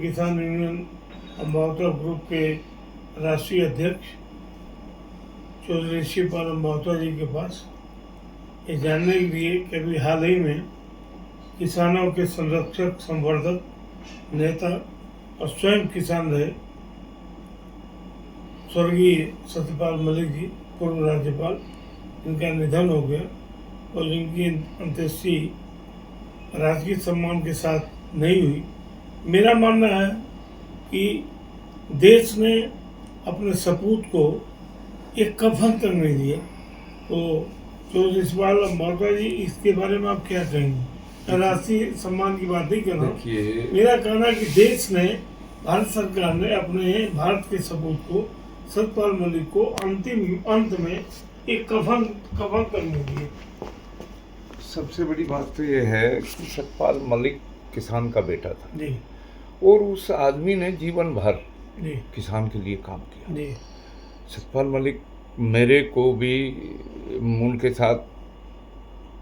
किसान union Ambawata group के राष्ट्रीय अध्यक्ष चौधरी शिवपाल अम्बावता जी के पास ये जानने के लिए कि अभी हाल ही में किसानों के संरक्षक संवर्धक नेता और स्वयं किसान रहे स्वर्गीय सत्यपाल मलिक जी, पूर्व राज्यपाल, इनका निधन हो गया और इनकी अंत्येष्टि राजकीय सम्मान के साथ नहीं हुई। मेरा मानना है कि देश ने अपने सपूत को एक कफन तक नहीं दिया। तो चौधरी शिवपाल अम्बावता जी, इसके बारे में आप क्या कहेंगे? राष्ट्रीय सम्मान की बात नहीं कर रहा हूँ, मेरा कहना है कि देश ने, भारत सरकार ने अपने भारत के सपूत को, सत्यपाल मलिक को अंतिम अंत में एक कफन तक नहीं दिया। सबसे बड़ी बात तो ये है कि सत्यपाल मलिक किसान का बेटा था जी, और उस आदमी ने जीवन भर जी, किसान के लिए काम किया जी, सत्यपाल मलिक मेरे को भी उनके साथ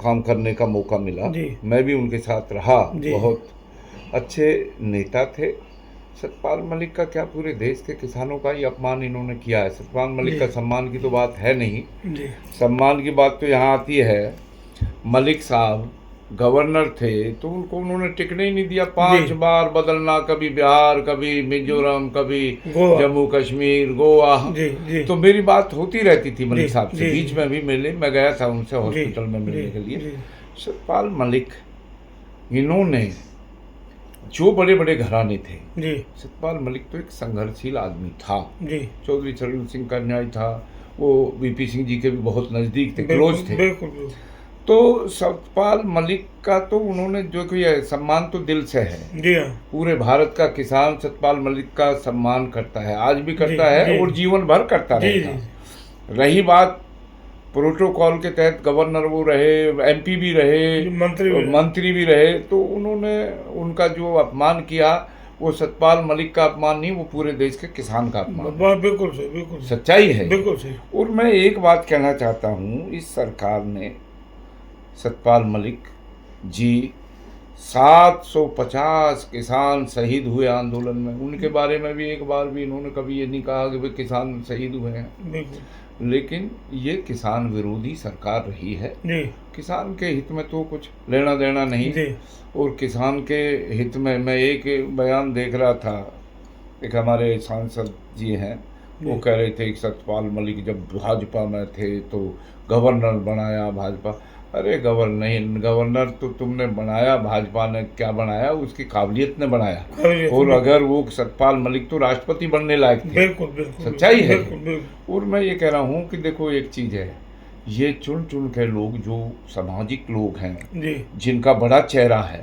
काम करने का मौका मिला, मैं भी उनके साथ रहा। बहुत अच्छे नेता थे। सत्यपाल मलिक का क्या, पूरे देश के किसानों का ही अपमान इन्होंने किया है। सत्यपाल मलिक का सम्मान की तो बात है नहीं, सम्मान की बात तो यहाँ आती है। मलिक साहब गवर्नर थे तो उनको उन्होंने टिकने ही नहीं दिया। 5 बार बदलना, कभी बिहार, कभी मिजोरम, कभी जम्मू कश्मीर, गोवा। तो मेरी बात होती रहती थी मलिक साहब से, बीच में भी मिले, मैं गया था उनसे हॉस्पिटल में मिलने के लिए। सत्यपाल मलिक, इन्होंने जो बड़े बड़े घराने थे, सत्यपाल मलिक तो एक संघर्षशील आदमी था। चौधरी चरण सिंह का न्याय था, वो वीपी सिंह जी के भी बहुत नज़दीक थे, क्लोज थे। तो सत्यपाल मलिक का तो उन्होंने जो कोई सम्मान तो दिल से है। पूरे भारत का किसान सत्यपाल मलिक का सम्मान करता है, आज भी करता है और जीवन भर करता रहेगा। रही बात प्रोटोकॉल के तहत, गवर्नर वो रहे, एमपी भी रहे, मंत्री भी रहे, तो उन्होंने उनका जो अपमान किया वो सत्यपाल मलिक का अपमान नहीं, वो पूरे देश के किसान का अपमान। बिल्कुल सही, बिल्कुल सच्चाई है, बिल्कुल सही। और मैं एक बात कहना चाहता हूँ, इस सरकार ने सत्यपाल मलिक जी, 750 किसान शहीद हुए आंदोलन में, उनके बारे में भी एक बार भी इन्होंने कभी ये नहीं कहा कि वे किसान शहीद हुए हैं। लेकिन ये किसान विरोधी सरकार रही है। किसान के हित में तो कुछ लेना देना नहीं, और किसान के हित में मैं एक बयान देख रहा था, एक हमारे सांसद जी हैं, वो कह रहे थे कि सत्यपाल मलिक जब भाजपा में थे तो गवर्नर बनाया भाजपा। अरे गवर्नर तो तुमने बनाया, भाजपा ने क्या बनाया, उसकी काबिलियत ने बनाया। और अगर वो सत्यपाल मलिक तो राष्ट्रपति बनने लायक थे। सच्चाई है। और मैं ये कह रहा हूँ कि देखो, एक चीज़ है, ये चुन चुन के लोग, जो सामाजिक लोग हैं, जिनका बड़ा चेहरा है,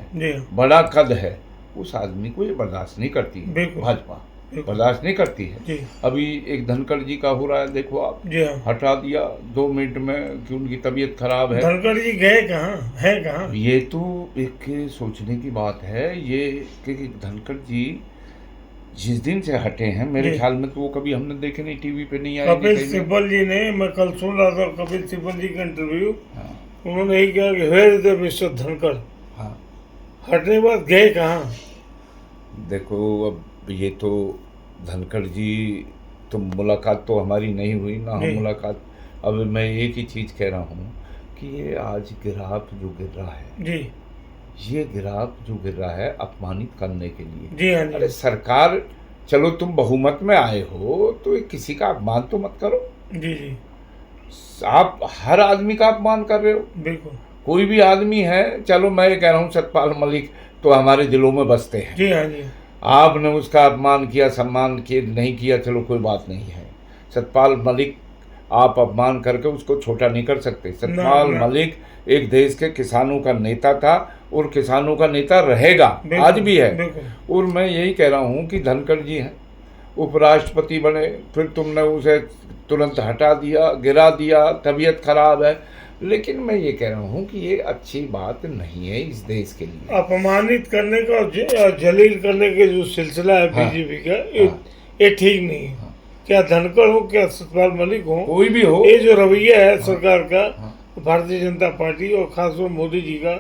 बड़ा कद है, उस आदमी को ये बर्दाश्त नहीं करती है, भाजपा बर्दाश्त नहीं करती है। अभी एक धनखड़ जी का हो रहा है, देखो आप, हटा दिया 2 मिनट में कि उनकी तबीयत खराब है। धनखड़ जी गए कहाँ, है कहाँ? ये तो एक सोचने की बात है, ये कि धनखड़ जी जिस दिन से हटे हैं, मेरे ख्याल में तो वो कभी हमने देखे नहीं, टीवी पे नहीं आए। कपिल सिब्बल जी ने, मैं कल सुन रहा था कपिल सिब्बल जी का इंटरव्यू, उन्होंने यही कहा कि where is the mister Dhankhar. हटने बाद गए कहाँ? देखो, अब ये तो धनखड़ जी तो मुलाकात तो हमारी नहीं हुई ना, हम मुलाकात। अब मैं एक ही चीज़ कह रहा हूँ कि ये आज गिराफ जो गिर रहा है, ये गिराफ जो गिर रहा है अपमानित करने के लिए। अरे सरकार, चलो तुम बहुमत में आए हो तो किसी का अपमान तो मत करो। आप हर आदमी का अपमान कर रहे हो। बिल्कुल, कोई भी आदमी है, चलो मैं कह रहा हूँ सत्यपाल मलिक तो हमारे दिलों में बसते हैं। आपने उसका अपमान किया, सम्मान किया नहीं किया, चलो कोई बात नहीं है। सत्यपाल मलिक आप अपमान करके उसको छोटा नहीं कर सकते। सत्यपाल मलिक एक देश के किसानों का नेता था और किसानों का नेता रहेगा, आज भी है। और मैं यही कह रहा हूँ कि धनखड़ जी हैं, उपराष्ट्रपति बने, फिर तुमने उसे तुरंत हटा दिया, गिरा दिया, तबीयत खराब है। लेकिन मैं ये कह रहा हूँ कि ये अच्छी बात नहीं है इस देश के लिए। अपमानित करने का और जलील करने का जो सिलसिला है बीजेपी का, ये ठीक नहीं है। क्या धनखड़ हो, क्या सत्यपाल मलिक हो, कोई भी हो, ये जो रवैया है सरकार का, भारतीय जनता पार्टी और खासतौर मोदी जी का,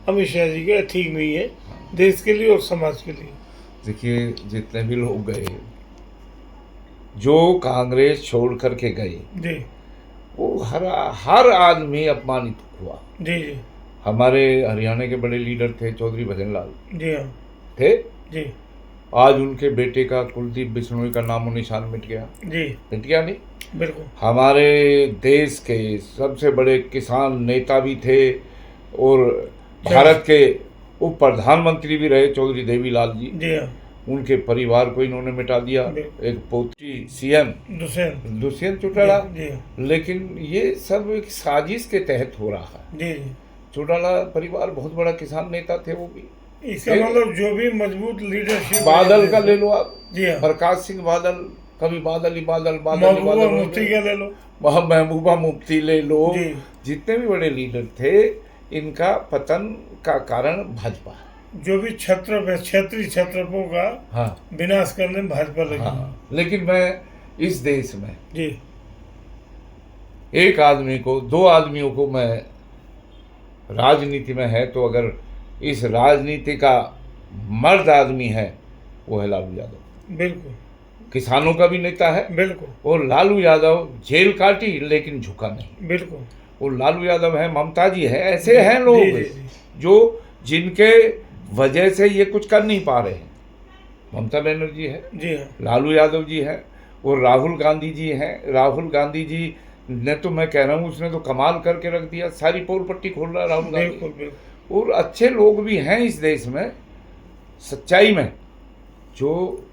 अमित शाह जी का, ठीक नहीं है देश के लिए और समाज के लिए। देखिए, जितने भी लोग गए, जो कांग्रेस छोड़ करके गए, जी वो हर आदमी अपमानित हुआ। जी जी हमारे हरियाणा के बड़े लीडर थे चौधरी भजन लाल, जी हाँ थे। जी आज उनके बेटे का कुलदीप बिश्नोई का नामो निशान मिट गया। जी मिट गया नहीं। बिल्कुल हमारे देश के सबसे बड़े किसान नेता भी थे और भारत के उप प्रधानमंत्री भी रहे चौधरी देवीलाल जी। जी हाँ उनके परिवार को इन्होंने मिटा दिया। एक पोती सीएम दुष्यंत चौटाला। लेकिन ये सब एक साजिश के तहत हो रहा है। जी चौटाला परिवार बहुत बड़ा किसान नेता थे वो भी। इसका मतलब जो भी मजबूत लीडरशिप, बादल का ले लो आप, जी हाँ, प्रकाश सिंह बादल, कभी बादल ही बादल, महबूबा मुफ्ती का ले लो, महबूबा मुफ्ती ले लो, जितने भी बड़े लीडर थे, इनका पतन का कारण भाजपा है। जो भी क्षेत्रीय छत्रपों का विनाश करने में भाजपा लगी। लेकिन मैं इस देश में जी एक आदमी को, दो आदमियों को, मैं राजनीति में है तो अगर इस राजनीति का मर्द आदमी है वो है लालू यादव। बिल्कुल। किसानों का भी नेता है। बिल्कुल। और लालू यादव जेल काटी लेकिन झुका नहीं। बिल्कुल। और लालू यादव है, ममता जी है, ऐसे हैं लोग जो जिनके वजह से ये कुछ कर नहीं पा रहे हैं। ममता बनर्जी है, जी हाँ, लालू यादव जी है और राहुल गांधी जी हैं। राहुल गांधी जी ने तो मैं कह रहा हूँ उसने तो कमाल करके रख दिया, सारी पोल पट्टी खोल रहा है राहुल गांधी। बिल्कुल। और अच्छे लोग भी हैं इस देश में, सच्चाई में, जो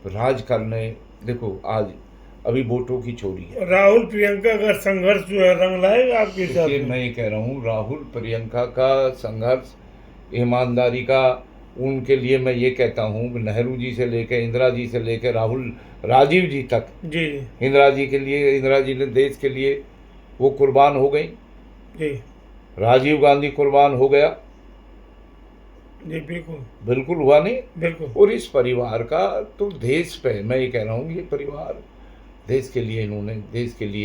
राज करने। देखो आज अभी वोटों की चोरी है। राहुल प्रियंका का संघर्ष जो है रंग लाएगा आपके हिसाब से? मैं ये कह रहा हूँ राहुल प्रियंका का संघर्ष, ईमानदारी का, उनके लिए मैं ये कहता हूँ नेहरू जी से लेकर, इंदिरा जी से लेकर, राजीव जी तक। जी। इंदिरा जी के लिए, इंदिरा जी ने देश के लिए वो कुर्बान हो गई। जी। राजीव गांधी कुर्बान हो गया। जी बिल्कुल। बिल्कुल हुआ नहीं। बिल्कुल। और इस परिवार का तो देश पे मैं ये कह रहा हूँ, ये परिवार देश के लिए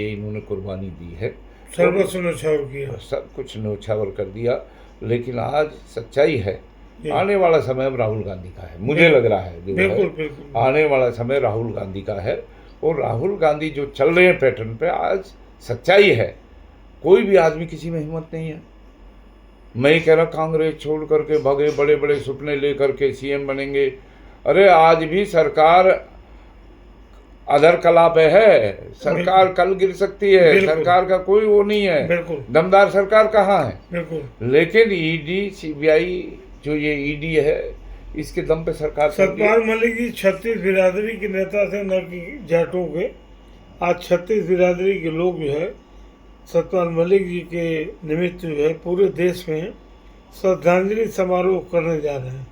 इन्होंने कुर्बानी दी है। सर्वस्व न्यौछावर किया, सब कुछ न्यौछावर कर दिया। लेकिन आज सच्चाई है, आने वाला समय अब राहुल गांधी का है, मुझे लग रहा है। बिल्कुल। आने वाला समय राहुल गांधी का है। और राहुल गांधी जो चल रहे हैं पैटर्न पे, आज सच्चाई है, कोई भी आदमी किसी में हिम्मत नहीं है। मैं ये कह रहा कांग्रेस छोड़ करके भागे, बड़े बड़े सपने लेकर के सीएम बनेंगे। अरे आज भी सरकार अधर कला पे है, सरकार कल गिर सकती है, सरकार का कोई वो नहीं है, दमदार सरकार कहाँ है। लेकिन ईडी सीबीआई जो ये ईडी है, इसके दम पे सरकार। सतपाल मलिक जी 36 बिरादरी के नेता थे, न कि जाटों के। आज 36 बिरादरी के लोग जो है सतपाल मलिक जी के निमित्त जो है पूरे देश में श्रद्धांजलि समारोह करने जा रहे हैं।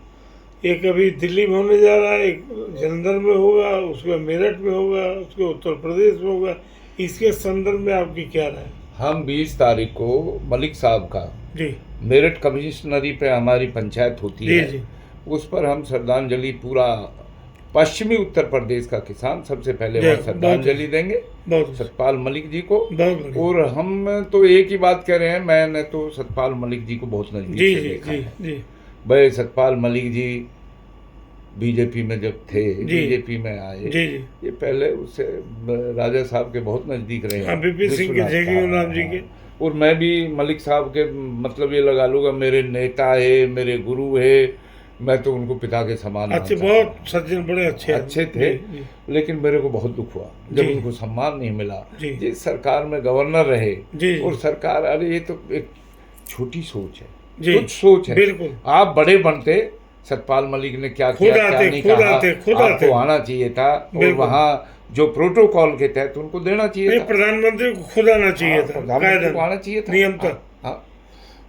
एक अभी दिल्ली में होने जा रहा है, एक जलंधर में होगा, उसके मेरठ में होगा, उसके उत्तर प्रदेश में होगा। इसके संदर्भ में आपकी क्या राय है? हम 20 तारीख को मलिक साहब का जी मेरठ कमिश्नरी पे हमारी पंचायत होती है जी। उस पर हम श्रद्धांजलि, पूरा पश्चिमी उत्तर प्रदेश का किसान सबसे पहले वहाँ श्रद्धांजलि देंगे सतपाल मलिक जी को। और हम तो एक ही बात कह रहे हैं, मैंने तो सतपाल मलिक जी को बहुत नजदीक से देखा है। भाई सतपाल मलिक जी बीजेपी में जब थे, बीजेपी में आए, ये पहले उससे राजा साहब के बहुत नजदीक रहे, बीपी सिंह के, जगजीवन जी के। और मैं भी मलिक साहब के मतलब ये लगा लूँगा मेरे नेता है, मेरे गुरु है, मैं तो उनको पिता के समान। अच्छे, बहुत सज्जन, बड़े अच्छे थे। लेकिन मेरे को बहुत दुख हुआ जब उनको सम्मान नहीं मिला। जिस सरकार में गवर्नर रहे और सरकार, अरे ये तो एक छोटी सोच है, कुछ सोच है। बिल्कुल। आप बड़े बनते, सतपाल मलिक ने क्या किया, क्या नहीं कहा, आपको आना चाहिए था और वहाँ जो प्रोटोकॉल के तहत उनको देना चाहिए था। प्रधानमंत्री को खुद आना चाहिए था, प्रधानमंत्री को आना चाहिए था नियम तक। हाँ।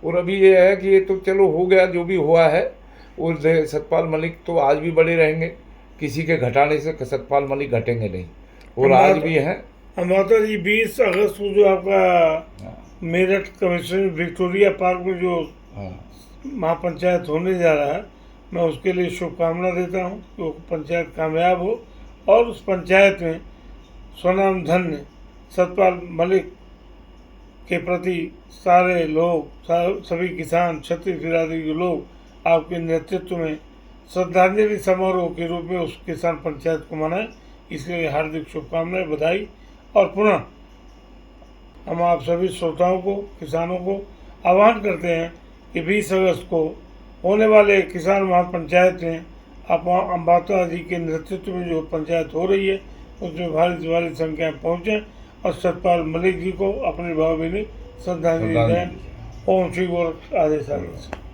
और अभी ये है कि ये तो चलो हो गया जो भी हुआ है। और सतपाल मलिक तो आज भी बड़े रहेंगे, किसी के घटाने से सतपाल मलिक घटेंगे नहीं, और आज भी हैं। माता जी 20 अगस्त को जो आपका मेरठ कमिश्नर विक्टोरिया पार्क में जो महापंचायत होने जा रहा है, मैं उसके लिए शुभकामना देता हूँ कि वो पंचायत कामयाब हो और उस पंचायत में स्वनाम धन्य सतपाल मलिक के प्रति सारे लोग, सभी किसान, 36 बिरादरी के लोग आपके नेतृत्व में श्रद्धांजलि समारोह के रूप में उस किसान पंचायत को मनाएं। इसके लिए हार्दिक शुभकामनाएं, बधाई। और पुनः हम आप सभी श्रोताओं को, किसानों को आह्वान करते हैं कि 20 अगस्त को होने वाले किसान महापंचायत में आप अम्बाता जी के नेतृत्व में जो पंचायत हो रही है उसमें भारी संख्या में पहुँचें और सतपाल मलिक जी को अपनी भावभीनी श्रद्धांजलि दें। ओम श्री गोरख आदेश।